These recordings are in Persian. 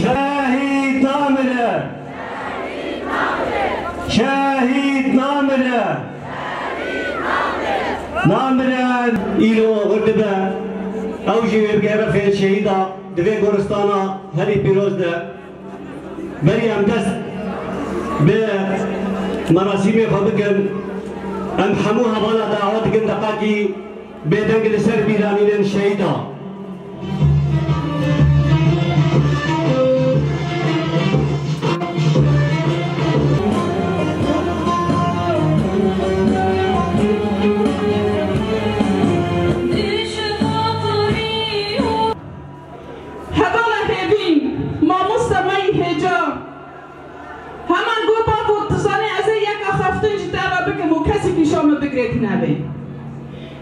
شهيد نامله شهيد نامله نامله إلو غردبه أوجي بقرة في الشهيدة دفي قرستانا هذه بيروز ده بري أم دست بمراسيمي خبكن أم حموها بالا دعوات كن دقاقي بدنك لسر بيرانين الشهيدة نبی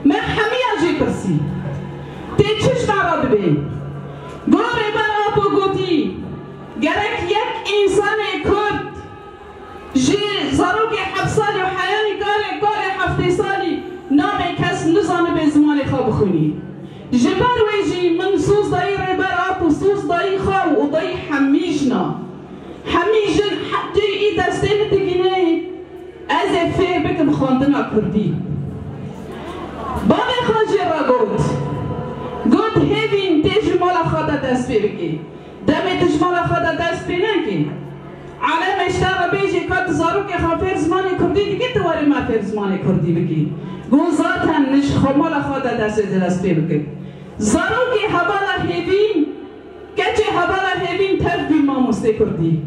من همه جی کسی تیچش نراد بی گوری برا تو گوتی گرک یک انسان کرد جی زاروک 7 سالی و حیانی کار 7 سالی نام کس نزانه به زمان خواب خونی جبر ویجی من سوز دایی ری برا تو سوز دایی خواه و دایی همیجنا همیجن حتی ای دسته بتگینه از فیر بکم خواندنا کردی بابا خاجی را گفت هیوین تیج مالا خدا دست بگی دمی تیج مالا خدا دست بگی علم اشترا بیجی کات زارو که خافر زمان کردی دیگه تواری ما فر زمان کردی بگی گون ذاتن نش خمالا خدا دست بگی زارو که حبالا هیوین کچه حبالا هیوین تربی ما مسته کردی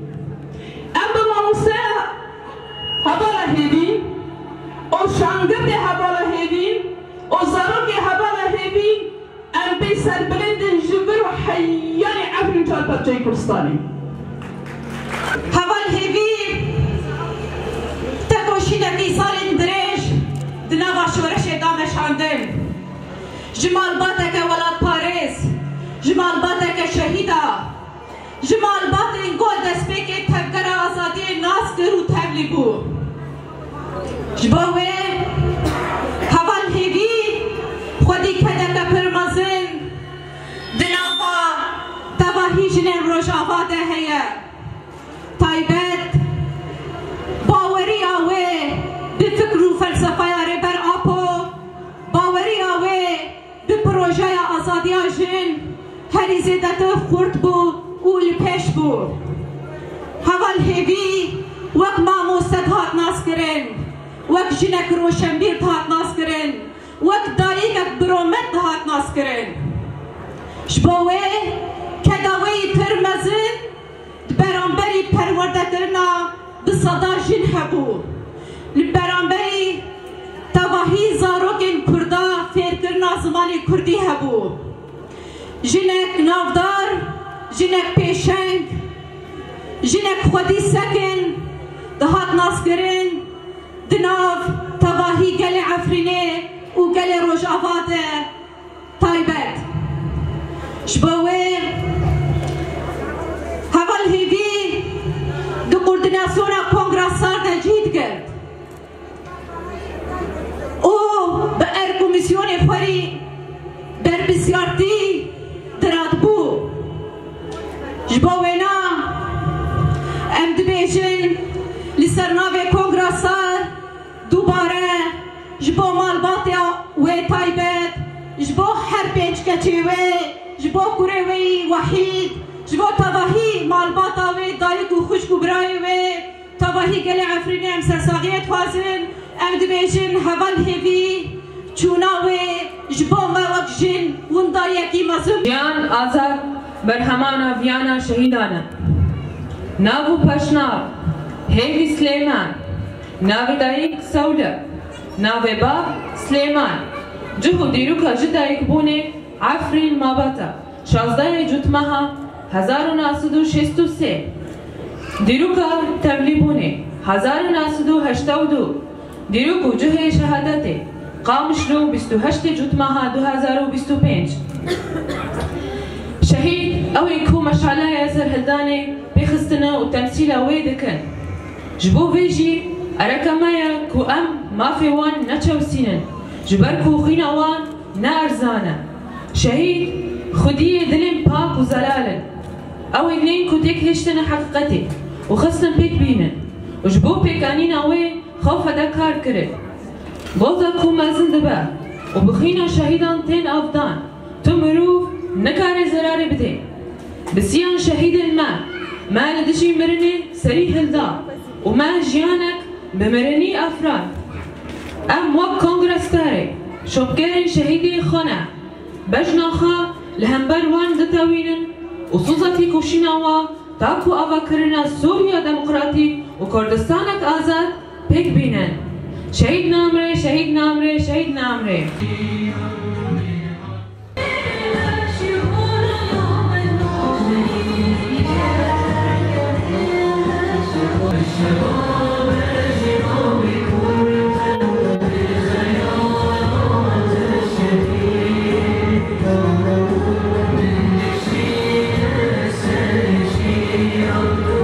اما ما مسته حبالا هیوین او شانگرد حبالا هیوین او زاروک حبالا هیوین ام بی سربلند جبر و حیان عفرین چال پرچه کرستانی حبال هیوین تکوشی دکی سال درش دنوا شورش دامشاندن جمال باتک ولاد پاریس جمال باتک شهیدا جمال باتک گل دست بکی تفگر آزادی ناس کرو تبلی بو جباوه حوال هیوی خودی کدک پرمازن دنافا تواهی جنین روژاوا ده هیا تایبت باوری آوه به فکر و فلسفه ری بر آپو باوری آوه به پروژه آزادی جن هری زیدت خورد بو و لپش بو حوال هیوی وک ماموستد هات ناس کرن وک جنک روشنبیر هات ناس کرن وک دایگک برومت هات ناس کرن شبوه کداوی ترمزن برانبری پرورده کرنا بصدا جن هبو برانبری تواهی زاروگین کردا فیر کرنا زمانی کردی هبو جنک نافدار جنک پیشنگ جنک خودی سکن دهات ناس کرن دناف تواهی گل عفرینه و گل روژاواده تایبت شبوه حوال هیوی دو کوردیناسیون کنگراسار ده جید کرد او به ار کمیسیون خوری بر بسیارتی دراد بو جبوه نا ام دبیجن لسرناوی کنگراسار دوباره جبو مالباتیا و تایبت جبو هر پنج کچی و جبو کوره وی وحید جبو تواهی مالباتا و دایک و خوشک و برای و تواهی گل عفرینی ام سرساقیت خوازن ام دبیجن حوال هیوی چونا و جبو موک جن وندا یکی مزم ویان آزاد برهمان ویانا شهیدانا ناو پشناو هیوی سلیمان ناو دایک سوله ناو باب سلیمان جهو دیروکا جدایک بونه عفرین ماباتا 16 جوتمها 1963 دیروکا تبلیبونه 1982 دیروکو جهه شهادته قامشلو 28 جوتمها 2025 شهید اوی کو مشعله یاسر هلدانه بخستنا و تمثیل ویدکن جبو ویجی ارکمایا کو ام مافی وان نچوسینن جبر کو خینا وان نارزانه شهید خودی دلم پاک كو زلالن او اثنين كو تيك هشتن حقيقتي وخصن بيك بينن وجبو بيك انينا وي خوف دا كار كرد بوزا كو مازن دبا وبخينا شهيدان تين افدان تو مروف نكار زرار بده بسيان شهيد ما ندشي مرني سري هلدا وما جيانك بمرني افراد ام وك كونغرس تاري شوبكين شهيدي خنا بجناخا لهمبر وان دتاوينن وصوزتي كوشيناوا تاكو افا كرنا سوريا ديمقراطي وكردستانك ازاد بيك بينن شهيد نامري شهيد نامري شهيد نامري Yeah.